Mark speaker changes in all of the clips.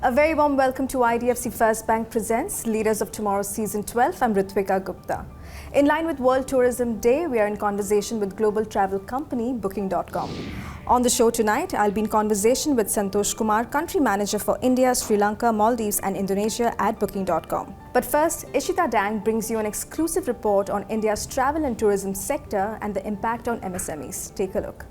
Speaker 1: A very warm welcome to IDFC First Bank presents Leaders of Tomorrow Season 12. I'm Ritwika Gupta. In line with World Tourism Day, we are in conversation with global travel company Booking.com. On the show tonight, I'll be in conversation with Santosh Kumar, Country Manager for India, Sri Lanka, Maldives and Indonesia at Booking.com. But first, Ishita Dang brings you an exclusive report on India's travel and tourism sector and the impact on MSMEs. Take a look.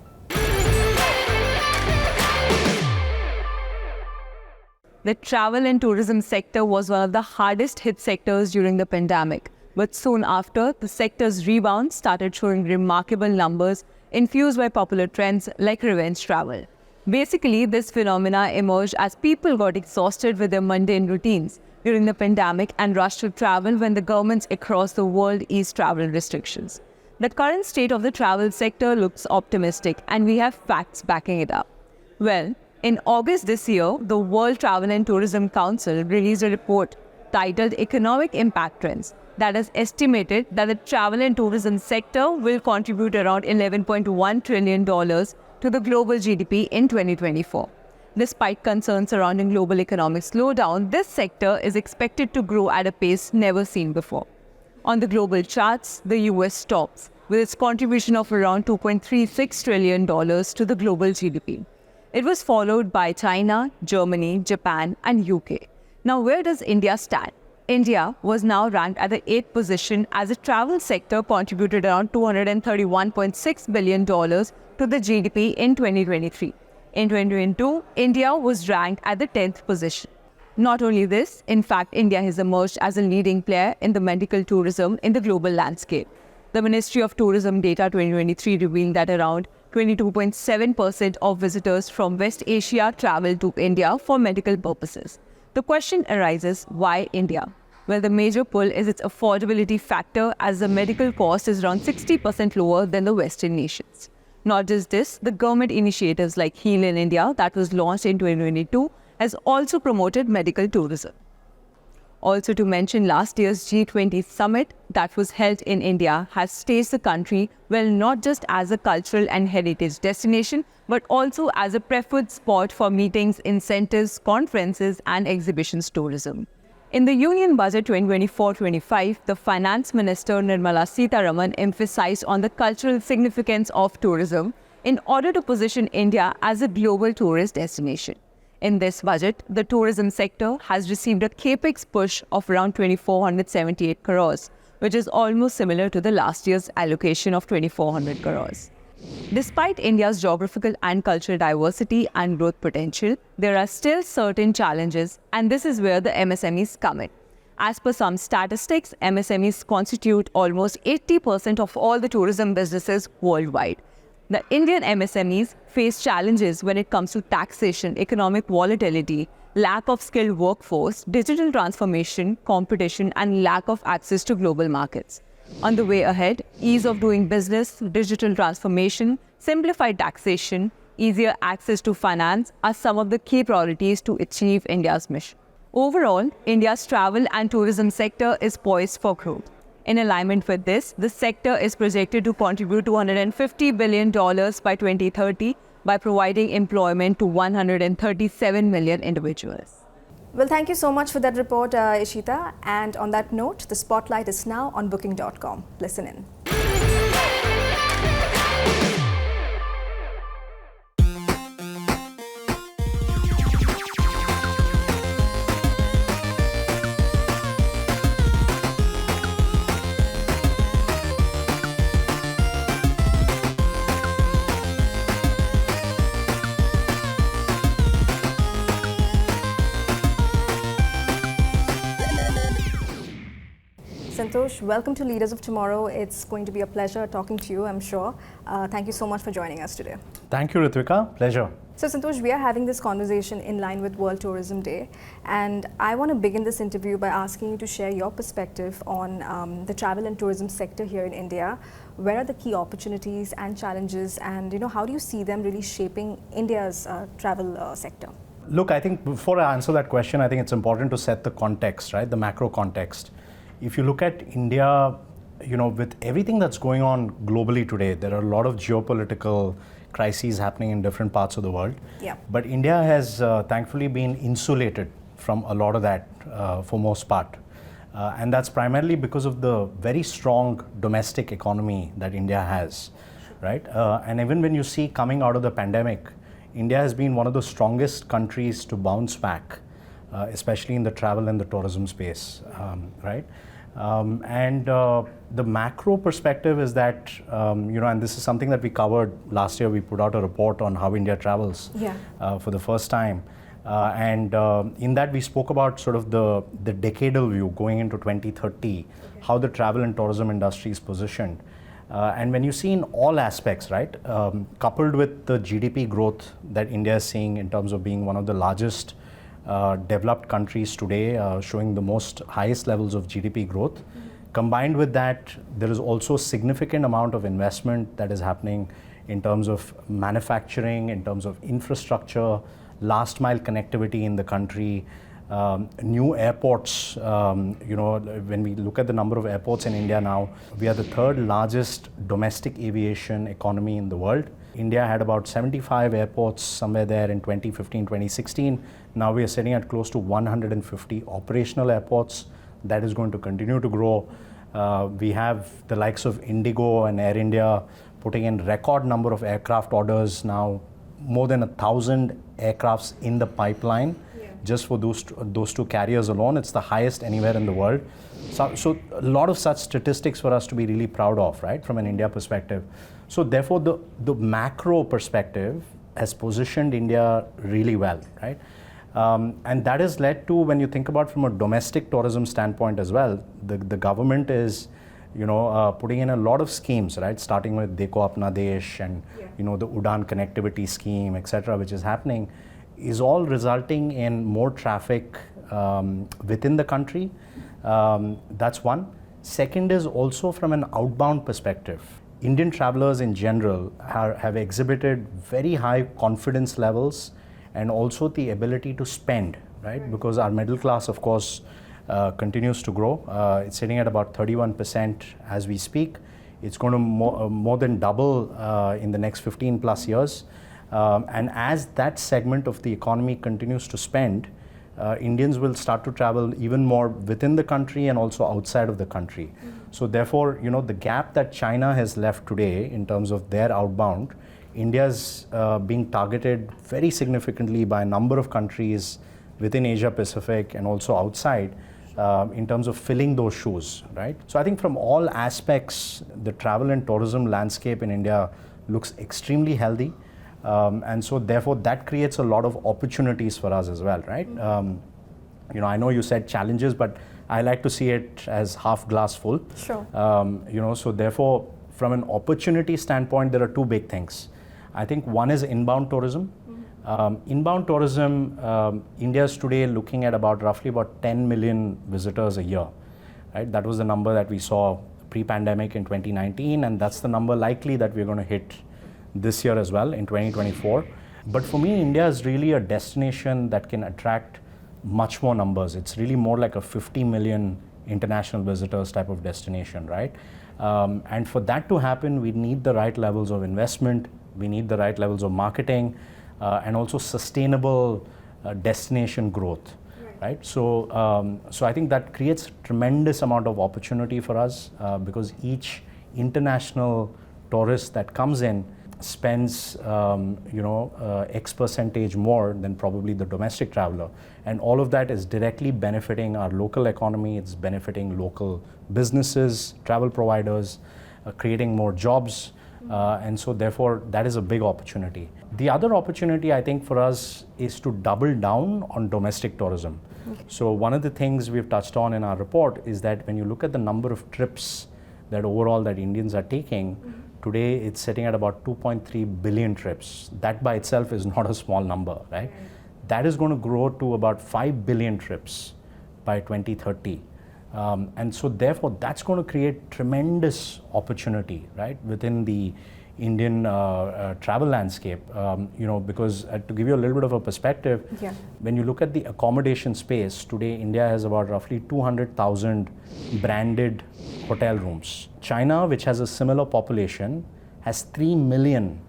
Speaker 2: The travel and tourism sector was one of the hardest hit sectors during the pandemic. But soon after, the sector's rebound started showing remarkable numbers infused by popular trends like revenge travel. Basically, this phenomena emerged as people got exhausted with their mundane routines during the pandemic and rushed to travel when the governments across the world eased travel restrictions. The current state of the travel sector looks optimistic, and we have facts backing it up. Well, in August this year, the World Travel and Tourism Council released a report titled Economic Impact Trends that has estimated that the travel and tourism sector will contribute around $11.1 trillion to the global GDP in 2024. Despite concerns surrounding global economic slowdown, this sector is expected to grow at a pace never seen before. On the global charts, the US tops with its contribution of around $2.36 trillion to the global GDP. It was followed by China, Germany, Japan and UK. Now, where does India stand? India was now ranked at the 8th position as the travel sector contributed around $231.6 billion to the GDP in 2023. In 2022, India was ranked at the 10th position. Not only this, in fact, India has emerged as a leading player in the medical tourism in the global landscape. The Ministry of Tourism data 2023 revealed that around 22.7% of visitors from West Asia travel to India for medical purposes. The question arises, why India? Well, the major pull is its affordability factor, as the medical cost is around 60% lower than the Western nations. Not just this, the government initiatives like Heal in India that was launched in 2022 has also promoted medical tourism. Also to mention, last year's G20 summit that was held in India has staged the country well not just as a cultural and heritage destination, but also as a preferred spot for meetings, incentives, conferences and exhibitions tourism. In the Union Budget 2024-25, the Finance Minister Nirmala Sitharaman emphasized on the cultural significance of tourism in order to position India as a global tourist destination. In this budget, the tourism sector has received a capex push of around 2,478 crores, which is almost similar to the last year's allocation of 2,400 crores. Despite India's geographical and cultural diversity and growth potential, there are still certain challenges, and this is where the MSMEs come in. As per some statistics, MSMEs constitute almost 80% of all the tourism businesses worldwide. The Indian MSMEs face challenges when it comes to taxation, economic volatility, lack of skilled workforce, digital transformation, competition, and lack of access to global markets. On the way ahead, ease of doing business, digital transformation, simplified taxation, easier access to finance are some of the key priorities to achieve India's mission. Overall, India's travel and tourism sector is poised for growth. In alignment with this, the sector is projected to contribute $250 billion by 2030 by providing employment to 137 million individuals.
Speaker 1: Well, thank you so much for that report, Ishita. And on that note, the spotlight is now on Booking.com. Listen in. Santosh, welcome to Leaders of Tomorrow. It's going to be a pleasure talking to you, I'm sure. Thank you so much for joining us today.
Speaker 3: Thank you, Ritwika. Pleasure.
Speaker 1: So, Santosh, we are having this conversation in line with World Tourism Day, and I want to begin this interview by asking you to share your perspective on the travel and tourism sector here in India. Where are the key opportunities and challenges, and how do you see them really shaping India's travel sector?
Speaker 3: Look, I think before I answer that question, I think it's important to set the context, right? The macro context. If you look at India, with everything that's going on globally today, there are a lot of geopolitical crises happening in different parts of the world.
Speaker 1: Yeah.
Speaker 3: But India has thankfully been insulated from a lot of that for most part. And that's primarily because of the very strong domestic economy that India has, right? And even when you see coming out of the pandemic, India has been one of the strongest countries to bounce back, especially in the travel and the tourism space, right? The macro perspective is that, and this is something that we covered last year. We put out a report on how India travels for the first time. In that we spoke about sort of the decadal view going into 2030, how the travel and tourism industry is positioned. And when you see in all aspects, right, coupled with the GDP growth that India is seeing in terms of being one of the largest developed countries today, showing the most highest levels of GDP growth. Combined with that, there is also significant amount of investment that is happening in terms of manufacturing, in terms of infrastructure, last mile connectivity in the country, new airports. When we look at the number of airports in India now, we are the third largest domestic aviation economy in the world. India had about 75 airports somewhere there in 2015, 2016. Now we are sitting at close to 150 operational airports. That is going to continue to grow. We have the likes of Indigo and Air India putting in record number of aircraft orders now, more than 1,000 aircrafts in the pipeline just for those two carriers alone. It's the highest anywhere in the world. So a lot of such statistics for us to be really proud of, right, from an India perspective. So therefore, the macro perspective has positioned India really well, right? And that has led to, when you think about from a domestic tourism standpoint as well, the government is, putting in a lot of schemes, right? Starting with Dekho Apna Desh and, the Udan connectivity scheme, etc., which is happening, is all resulting in more traffic within the country. That's one. Second is also from an outbound perspective. Indian travelers in general have exhibited very high confidence levels and also the ability to spend, right? Because our middle class, of course, continues to grow. It's sitting at about 31% as we speak. It's going to more than double in the next 15 plus years. And as that segment of the economy continues to spend, Indians will start to travel even more within the country and also outside of the country. So therefore, the gap that China has left today in terms of their outbound, India's being targeted very significantly by a number of countries within Asia Pacific and also outside in terms of filling those shoes, right? So I think from all aspects, the travel and tourism landscape in India looks extremely healthy. And so therefore that creates a lot of opportunities for us as well, right? I know you said challenges, but I like to see it as half glass full.
Speaker 1: Sure.
Speaker 3: So therefore from an opportunity standpoint, there are two big things. I think one is inbound tourism. Inbound tourism, India is today looking at roughly about 10 million visitors a year, right? That was the number that we saw pre-pandemic in 2019, and that's the number likely that we're going to hit this year as well in 2024. But for me, India is really a destination that can attract much more numbers. It's really more like a 50 million international visitors type of destination, right? And for that to happen, we need the right levels of investment, we need the right levels of marketing, and also sustainable destination growth, right? So I think that creates a tremendous amount of opportunity for us because each international tourist that comes in spends X percentage more than probably the domestic traveler, and all of that is directly benefiting our local economy. It's benefiting local businesses, travel providers, creating more jobs, and so therefore that is a big opportunity. The other opportunity I think for us is to double down on domestic tourism. Okay. So one of the things we've touched on in our report is that when you look at the number of trips that overall that Indians are taking, today it's sitting at about 2.3 billion trips. That by itself is not a small number, right? That is going to grow to about 5 billion trips by 2030. And so therefore that's going to create tremendous opportunity, right, within the Indian travel landscape, because to give you a little bit of a perspective, when you look at the accommodation space, today India has about roughly 200,000 branded hotel rooms. China, which has a similar population, has 3 million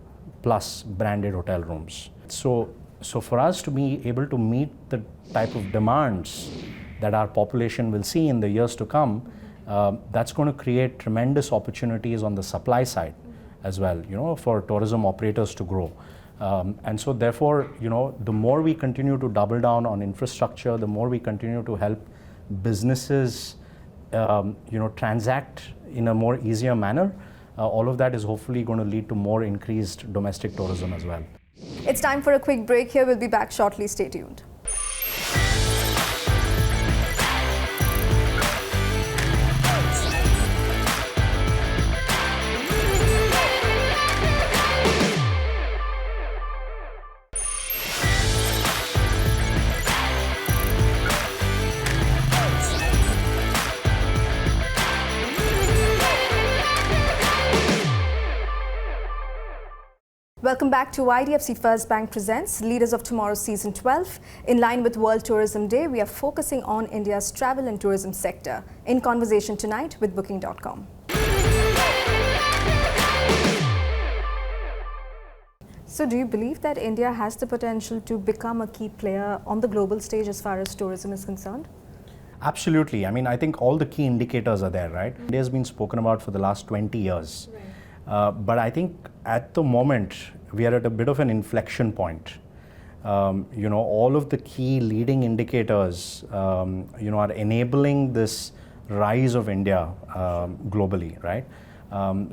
Speaker 3: plus branded hotel rooms. So So for us to be able to meet the type of demands that our population will see in the years to come, that's going to create tremendous opportunities on the supply side as well, for tourism operators to grow. And so therefore, the more we continue to double down on infrastructure, the more we continue to help businesses, transact in a more easier manner, all of that is hopefully going to lead to more increased domestic tourism as well.
Speaker 1: It's time for a quick break here. We'll be back shortly. Stay tuned. Welcome back to IDFC First Bank presents Leaders of Tomorrow Season 12. In line with World Tourism Day, we are focusing on India's travel and tourism sector. In conversation tonight with Booking.com. So do you believe that India has the potential to become a key player on the global stage as far as tourism is concerned?
Speaker 3: Absolutely. I mean, I think all the key indicators are there, right? India has been spoken about for the last 20 years.
Speaker 1: Right.
Speaker 3: But I think at the moment, we are at a bit of an inflection point. All of the key leading indicators, are enabling this rise of India globally, right?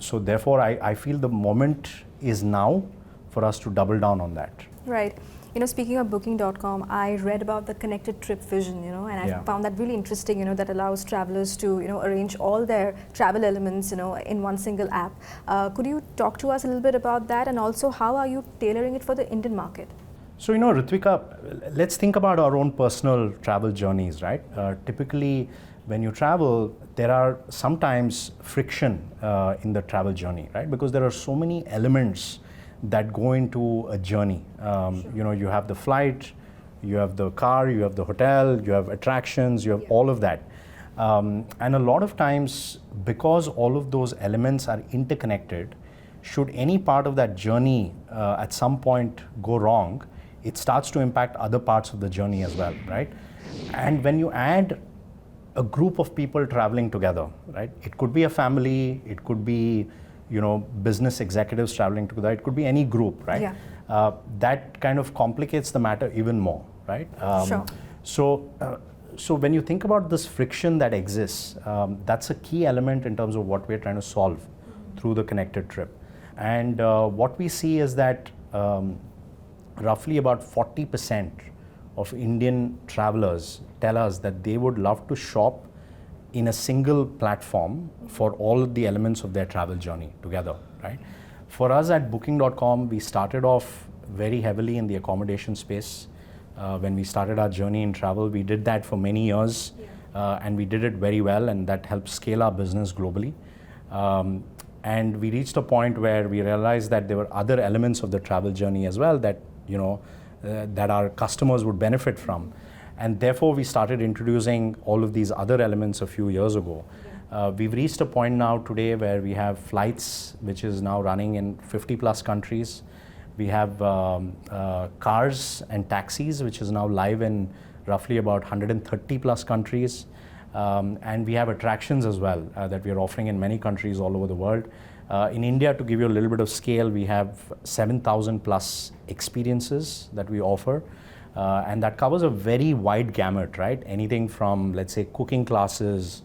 Speaker 3: So therefore, I feel the moment is now for us to double down on that.
Speaker 1: Right. Speaking of Booking.com, I read about the connected trip vision, and I found that really interesting, that allows travelers to, arrange all their travel elements, in one single app. Could you talk to us a little bit about that, and also how are you tailoring it for the Indian market?
Speaker 3: So, Ritwika, let's think about our own personal travel journeys, right? Typically, when you travel, there are sometimes friction in the travel journey, right? Because there are so many elements that go into a journey. You have the flight, you have the car, you have the hotel, you have attractions, you have all of that. And a lot of times, because all of those elements are interconnected, should any part of that journey at some point go wrong, it starts to impact other parts of the journey as well, right? And when you add a group of people traveling together, right? It could be a family, it could be business executives traveling together, it could be any group, right?
Speaker 1: Yeah.
Speaker 3: That kind of complicates the matter even more, right?
Speaker 1: Sure.
Speaker 3: So when you think about this friction that exists, that's a key element in terms of what we're trying to solve through the connected trip. And what we see is that roughly about 40% of Indian travelers tell us that they would love to shop in a single platform for all of the elements of their travel journey together, right? For us at Booking.com, we started off very heavily in the accommodation space. When we started our journey in travel, we did that for many years, and we did it very well, and that helped scale our business globally. And we reached a point where we realized that there were other elements of the travel journey as well that, that our customers would benefit from. And therefore, we started introducing all of these other elements a few years ago. We've reached a point now today where we have flights, which is now running in 50 plus countries. We have cars and taxis, which is now live in roughly about 130 plus countries. And we have attractions as well that we are offering in many countries all over the world. In India, to give you a little bit of scale, we have 7,000 plus experiences that we offer. And that covers a very wide gamut, right? Anything from, let's say, cooking classes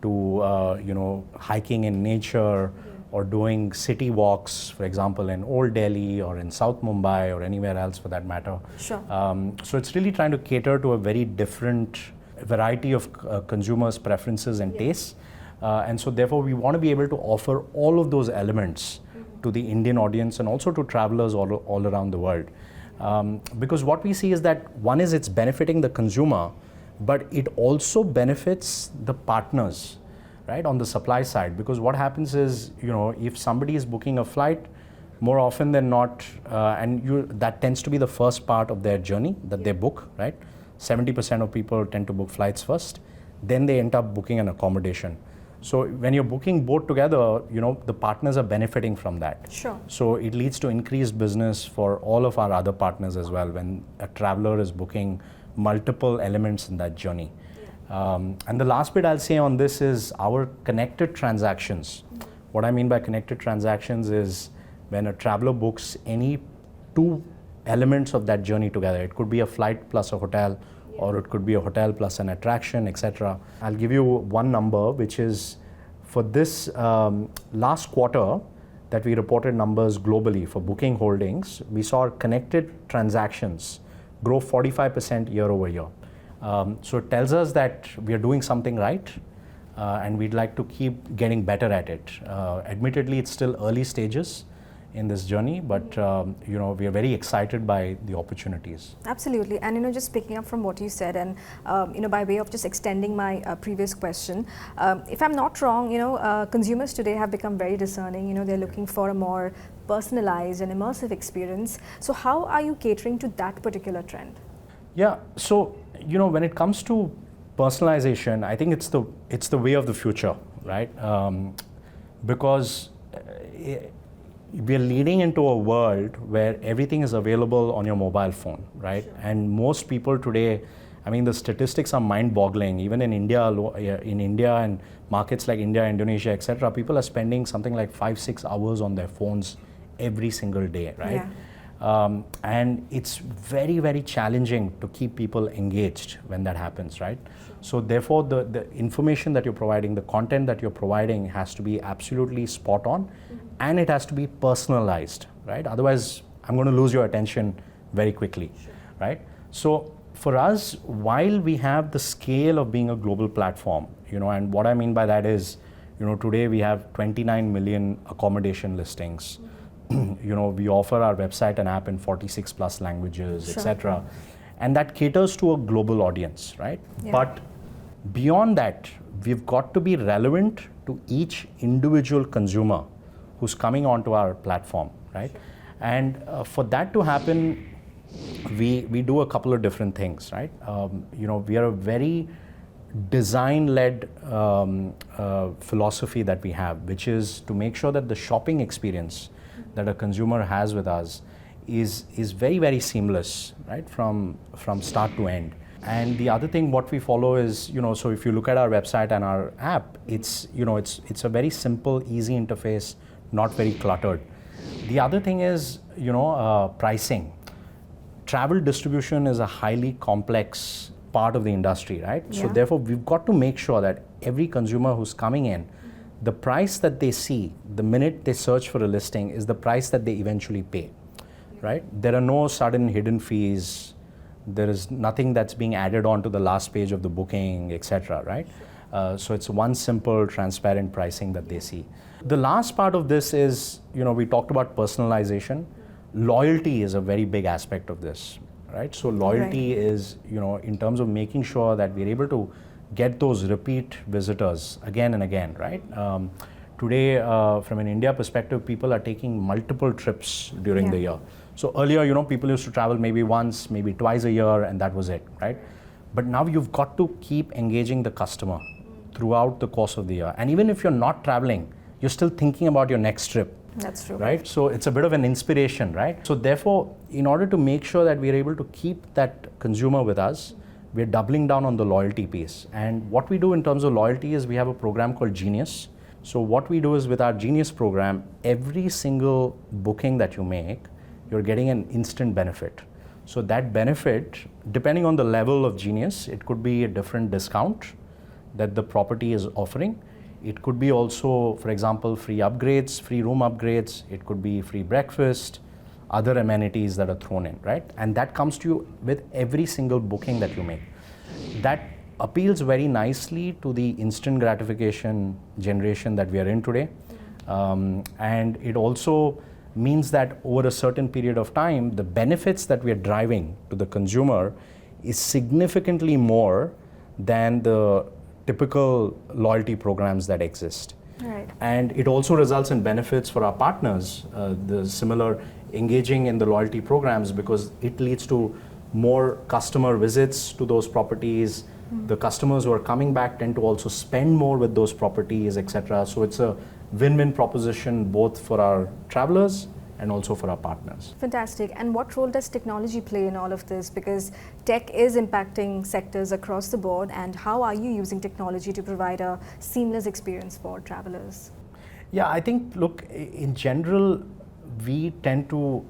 Speaker 3: to, hiking in nature, or doing city walks, for example, in Old Delhi or in South Mumbai or anywhere else for that matter.
Speaker 1: Sure.
Speaker 3: So it's really trying to cater to a very different variety of consumers' preferences and tastes. And so therefore, we want to be able to offer all of those elements to the Indian audience and also to travelers all around the world. Because what we see is that one is it's benefiting the consumer, but it also benefits the partners, right, on the supply side. Because what happens is, if somebody is booking a flight, more often than not, that tends to be the first part of their journey that they book, right? 70% of people tend to book flights first, then they end up booking an accommodation. So when you're booking both together, the partners are benefiting from that.
Speaker 1: Sure.
Speaker 3: So it leads to increased business for all of our other partners as well when a traveler is booking multiple elements in that journey. And the last bit I'll say on this is our connected transactions. What I mean by connected transactions is when a traveler books any two elements of that journey together. It could be a flight plus a hotel, or it could be a hotel plus an attraction, etc. I'll give you one number, which is for this last quarter that we reported numbers globally for booking holdings, we saw our connected transactions grow 45% year over year. So it tells us that we are doing something right, and we'd like to keep getting better at it. Admittedly, it's still early stages in this journey, but we are very excited by the opportunities.
Speaker 1: Absolutely, and just picking up from what you said, and by way of just extending my previous question, if I'm not wrong, consumers today have become very discerning. They're looking for a more personalized and immersive experience. So how are you catering to that particular trend?
Speaker 3: Yeah, so when it comes to personalization, I think it's the way of the future, right? Because we are leading into a world where everything is available on your mobile phone, right? Sure. And most people today, the statistics are mind-boggling. Even in India and markets like India, Indonesia, etc., people are spending something like 5-6 hours on their phones every single day, right? Yeah. And it's very, very challenging to keep people engaged when that happens, right? Sure. So therefore, the information that you're providing, the content that you're providing has to be absolutely spot on, and it has to be personalized, right? Otherwise, I'm going to lose your attention very quickly, sure. Right? So for us, while we have the scale of being a global platform, and what I mean by that is, today we have 29 million accommodation listings. We offer our website and app in 46 plus languages, sure. etc. And that caters to a global audience, right? Yeah. But beyond that, we've got to be relevant to each individual consumer who's coming onto our platform, right? Sure. And for that to happen, we do a couple of different things, right? We are a very design-led philosophy that we have, which is to make sure that the shopping experience that a consumer has with us is very, very seamless, right? From start to end. And the other thing what we follow is, so if you look at our website and our app, it's a very simple, easy interface, not very cluttered. The other thing is, pricing. Travel distribution is a highly complex part of the industry, right? Yeah. So therefore, we've got to make sure that every consumer who's coming in, the price that they see the minute they search for a listing is the price that they eventually pay, right? There are no sudden hidden fees. There is nothing that's being added on to the last page of the booking, etc., right? So it's one simple, transparent pricing that they see. The last part of this is, we talked about personalization. Loyalty is a very big aspect of this, right? So loyalty is, in terms of making sure that we're able to get those repeat visitors again and again, right? Today, from an India perspective, people are taking multiple trips during the year. So earlier, people used to travel maybe once, maybe twice a year, and that was it, right? But now you've got to keep engaging the customer throughout the course of the year. And even if you're not traveling, you're still thinking about your next trip.
Speaker 1: That's true.
Speaker 3: Right? So it's a bit of an inspiration, right? So therefore, in order to make sure that we're able to keep that consumer with us, we're doubling down on the loyalty piece. And what we do in terms of loyalty is we have a program called Genius. So what we do is with our Genius program, every single booking that you make, you're getting an instant benefit. So that benefit, depending on the level of Genius, it could be a different discount that the property is offering. It could be also, for example, free upgrades, free room upgrades. It could be free breakfast, other amenities that are thrown in, right? And that comes to you with every single booking that you make. That appeals very nicely to the instant gratification generation that we are in today. And it also means that over a certain period of time, the benefits that we are driving to the consumer is significantly more than the typical loyalty programs that exist.
Speaker 1: Right.
Speaker 3: And it also results in benefits for our partners, the similar engaging in the loyalty programs, because it leads to more customer visits to those properties, The customers who are coming back tend to also spend more with those properties, etc. So it's a win-win proposition both for our travelers and also for our partners.
Speaker 1: Fantastic. And what role does technology play in all of this? Because tech is impacting sectors across the board, and how are you using technology to provide a seamless experience for travelers?
Speaker 3: Yeah, I think, look, in general, we tend to,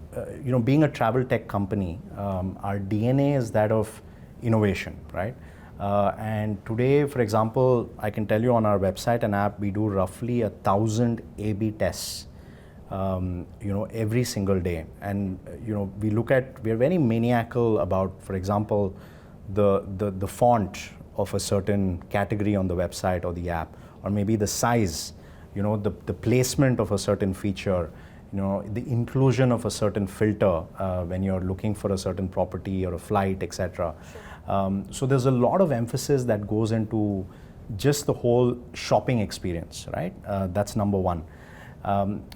Speaker 3: being a travel tech company, our DNA is that of innovation, right? And today, for example, I can tell you on our website and app, we do roughly 1,000 A/B tests, every single day. And we're very maniacal about, for example, the font of a certain category on the website or the app, or maybe the size, the placement of a certain feature, the inclusion of a certain filter when you're looking for a certain property or a flight, etc. So there's a lot of emphasis that goes into just the whole shopping experience, right? That's number one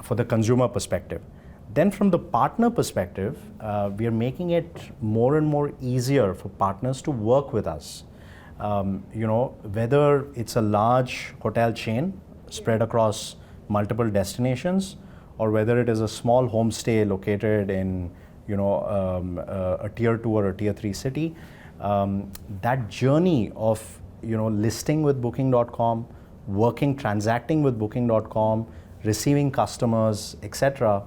Speaker 3: for the consumer perspective. Then from the partner perspective, we are making it more and more easier for partners to work with us. Whether it's a large hotel chain spread across multiple destinations, or whether it is a small homestay located in a tier 2 or a tier 3 city, that journey of listing with booking.com, transacting with booking.com, receiving customers, etc.,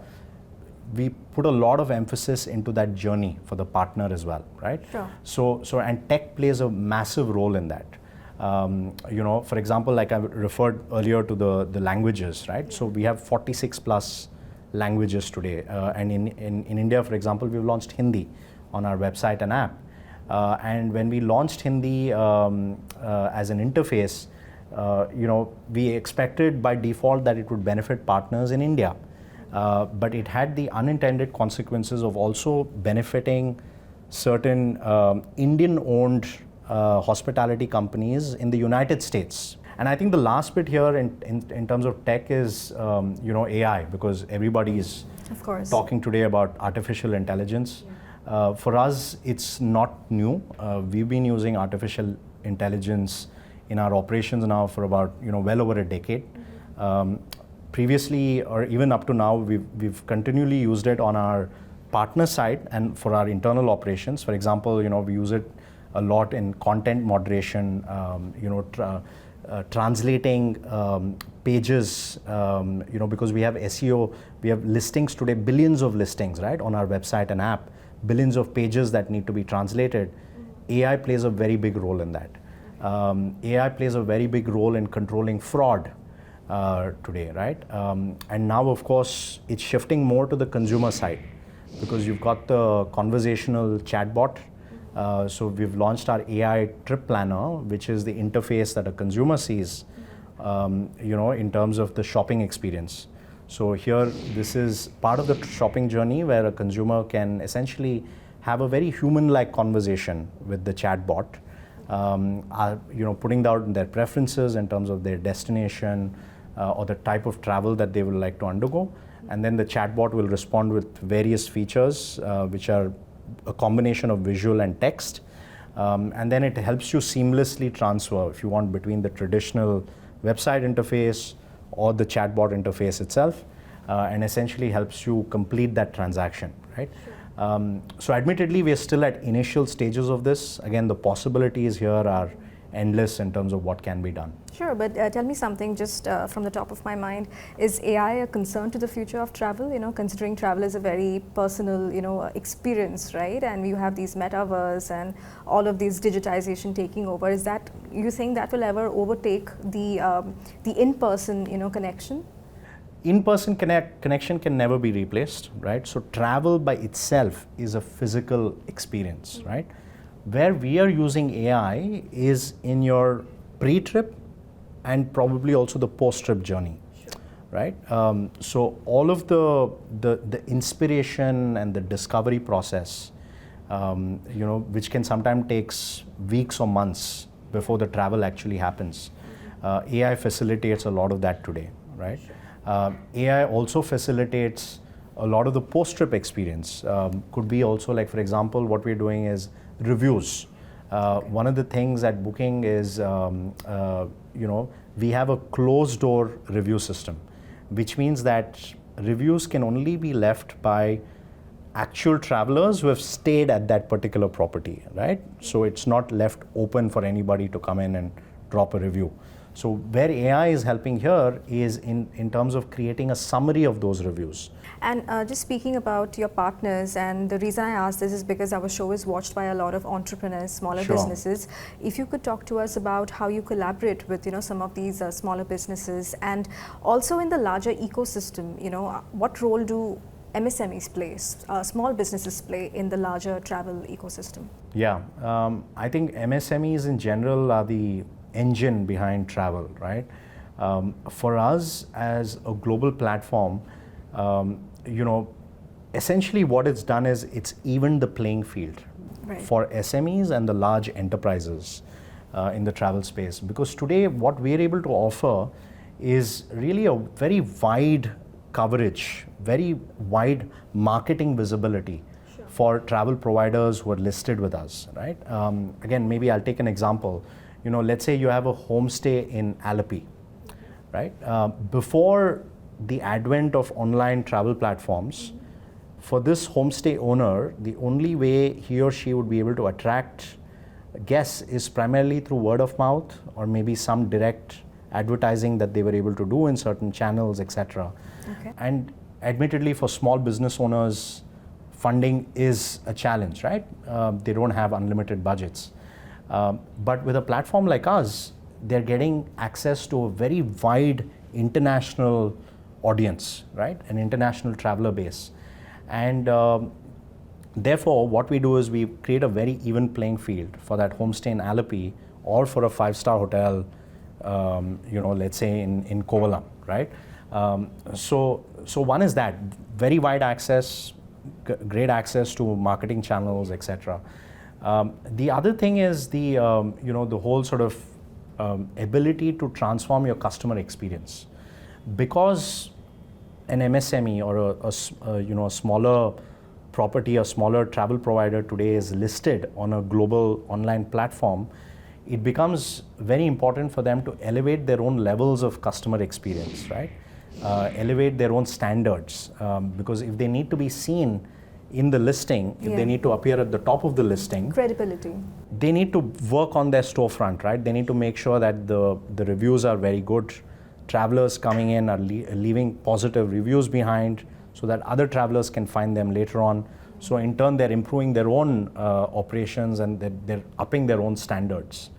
Speaker 3: we put a lot of emphasis into that journey for the partner as well, right?
Speaker 1: Sure.
Speaker 3: So and tech plays a massive role in that. For example, like I referred earlier to the languages, right? So we have 46 plus languages today. And in India, for example, we've launched Hindi on our website and app. And when we launched Hindi as an interface, we expected by default that it would benefit partners in India. But it had the unintended consequences of also benefiting certain Indian-owned hospitality companies in the United States. And I think the last bit here in terms of tech is AI, because everybody is talking today about artificial intelligence. For us, it's not new. We've been using artificial intelligence in our operations now for about well over a decade. Previously, or even up to now, we've continually used it on our partner side and for our internal operations. For example, we use it a lot in content moderation, translating pages, because we have SEO, we have listings today, billions of listings, right, on our website and app, billions of pages that need to be translated. AI plays a very big role in that. AI plays a very big role in controlling fraud today, right? And now, of course, it's shifting more to the consumer side, because you've got the conversational chatbot. So we've launched our AI trip planner, which is the interface that a consumer sees, in terms of the shopping experience. So here, this is part of the shopping journey where a consumer can essentially have a very human-like conversation with the chatbot, putting down their preferences in terms of their destination or the type of travel that they would like to undergo. And then the chatbot will respond with various features, which are a combination of visual and text. And then it helps you seamlessly transfer, if you want, between the traditional website interface or the chatbot interface itself, and essentially helps you complete that transaction, right? So admittedly, we are still at initial stages of this. Again, the possibilities here are endless in terms of what can be done.
Speaker 1: Sure, but tell me something just from the top of my mind. Is AI a concern to the future of travel? Considering travel is a very personal, experience, right? And you have these metaverse and all of these digitization taking over. Is that, you think that will ever overtake the in-person, connection?
Speaker 3: In-person connection can never be replaced, right? So travel by itself is a physical experience, right? Where we are using AI is in your pre-trip and probably also the post-trip journey, right? So all of the inspiration and the discovery process, which can sometimes takes weeks or months before the travel actually happens. AI facilitates a lot of that today, right? AI also facilitates a lot of the post-trip experience. Could be also, like, for example, what we're doing is reviews. One of the things at Booking is, we have a closed door review system, which means that reviews can only be left by actual travelers who have stayed at that particular property, right? So it's not left open for anybody to come in and drop a review. So where AI is helping here is in terms of creating a summary of those reviews.
Speaker 1: And just speaking about your partners, and the reason I ask this is because our show is watched by a lot of entrepreneurs, smaller
Speaker 3: Sure.
Speaker 1: businesses. If you could talk to us about how you collaborate with some of these smaller businesses, and also in the larger ecosystem, what role do MSMEs play, small businesses play in the larger travel ecosystem?
Speaker 3: Yeah, I think MSMEs in general are the engine behind travel, right? For us as a global platform, essentially what it's done is it's evened the playing field for SMEs and the large enterprises in the travel space. Because today what we're able to offer is really a very wide coverage, very wide marketing visibility for travel providers who are listed with us, right? Again, maybe I'll take an example. Let's say you have a homestay in Alleppey, right? Before the advent of online travel platforms, for this homestay owner, the only way he or she would be able to attract guests is primarily through word of mouth or maybe some direct advertising that they were able to do in certain channels, etc.
Speaker 1: Okay.
Speaker 3: And admittedly, for small business owners, funding is a challenge, right? They don't have unlimited budgets. But with a platform like us, they're getting access to a very wide international audience, right? An international traveler base. And therefore, what we do is we create a very even playing field for that homestay in Alleppey or for a 5-star hotel, let's say in Kovalam, right? So one is that very wide access, great access to marketing channels, etc. The other thing is the whole sort of ability to transform your customer experience, because an MSME or a smaller property, a smaller travel provider today is listed on a global online platform. It becomes very important for them to elevate their own levels of customer experience, right? Elevate their own standards, because if they need to be seen in the listing, if they need to appear at the top of the listing,
Speaker 1: credibility,
Speaker 3: they need to work on their storefront, right? They need to make sure that the reviews are very good. Travelers coming in are leaving positive reviews behind so that other travelers can find them later on. So in turn, they're improving their own operations and they're upping their own standards,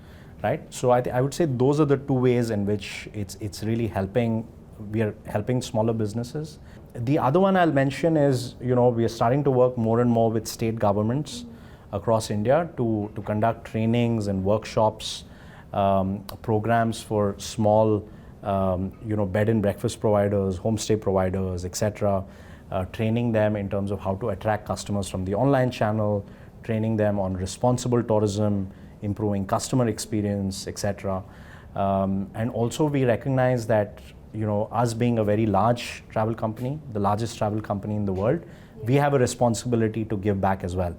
Speaker 3: right? So I would say those are the two ways in which it's really helping. We are helping smaller businesses. The other one I'll mention is, we are starting to work more and more with state governments across India to conduct trainings and workshops, programs for small, bed and breakfast providers, homestay providers, etc. Training them in terms of how to attract customers from the online channel, training them on responsible tourism, improving customer experience, etc. And also we recognize that us being a very large travel company, the largest travel company in the world, we have a responsibility to give back as well.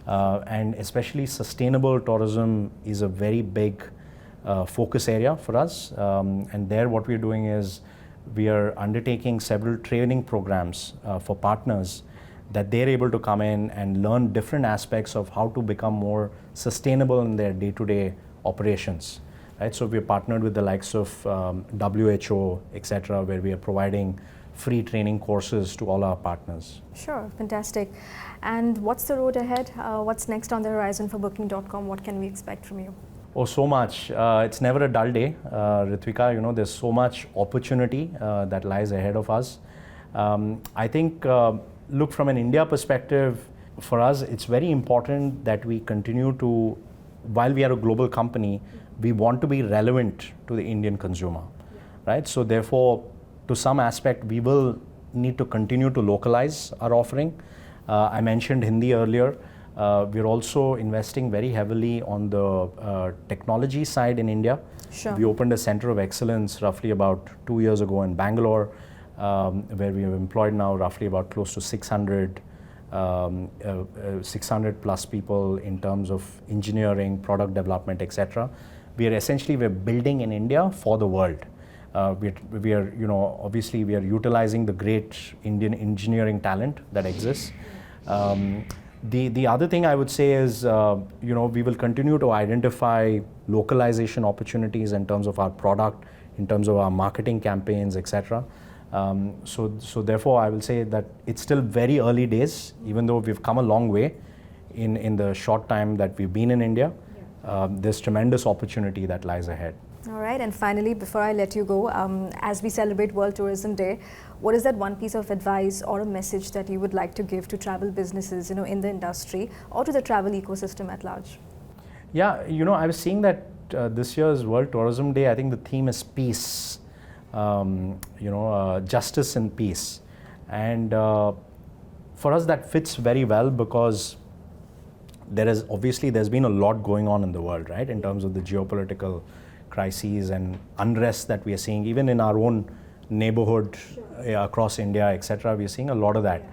Speaker 3: And especially sustainable tourism is a very big focus area for us. And there what we're doing is we are undertaking several training programs for partners that they're able to come in and learn different aspects of how to become more sustainable in their day-to-day operations. Right, so we're partnered with the likes of WHO, etc., where we are providing free training courses to all our partners.
Speaker 1: Sure, fantastic. And what's the road ahead? What's next on the horizon for Booking.com? What can we expect from you?
Speaker 3: Oh, so much. It's never a dull day, Ritwika. There's so much opportunity that lies ahead of us. I think, look, from an India perspective, for us, it's very important that we continue to, while we are a global company, we want to be relevant to the Indian consumer, right? So therefore, to some aspect, we will need to continue to localize our offering. I mentioned Hindi earlier. We're also investing very heavily on the technology side in India.
Speaker 1: Sure.
Speaker 3: We opened a center of excellence roughly about 2 years ago in Bangalore, where we have employed now roughly about close to 600 600 plus people in terms of engineering, product development, etc. We're building in India for the world. We are, obviously we are utilizing the great Indian engineering talent that exists. The other thing I would say is, we will continue to identify localization opportunities in terms of our product, in terms of our marketing campaigns, etc. So therefore, I will say that it's still very early days, even though we've come a long way in the short time that we've been in India. There's tremendous opportunity that lies ahead.
Speaker 1: All right, and finally, before I let you go, as we celebrate World Tourism Day, what is that one piece of advice or a message that you would like to give to travel businesses, in the industry or to the travel ecosystem at large?
Speaker 3: Yeah, I was seeing that this year's World Tourism Day, I think the theme is peace, justice and peace. And for us, that fits very well because there's been a lot going on in the world, right, in terms of the geopolitical crises and unrest that we are seeing, even in our own neighborhood, across India, etc. We are seeing a lot of that.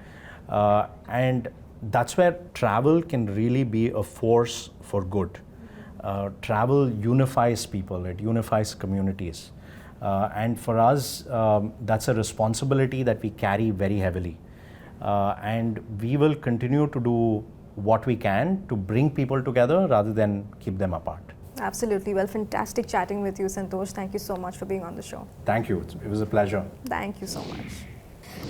Speaker 3: And that's where travel can really be a force for good. Travel unifies people, it unifies communities. And for us, that's a responsibility that we carry very heavily. And we will continue to do what we can to bring people together rather than keep them apart.
Speaker 1: Absolutely. Well, fantastic chatting with you, Santosh. Thank you so much for being on the show.
Speaker 3: Thank you. It was a pleasure.
Speaker 1: Thank you so much.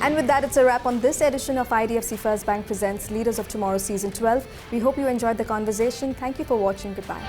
Speaker 1: And with that, it's a wrap on this edition of IDFC First Bank Presents Leaders of Tomorrow Season 12. We hope you enjoyed the conversation. Thank you for watching. Goodbye.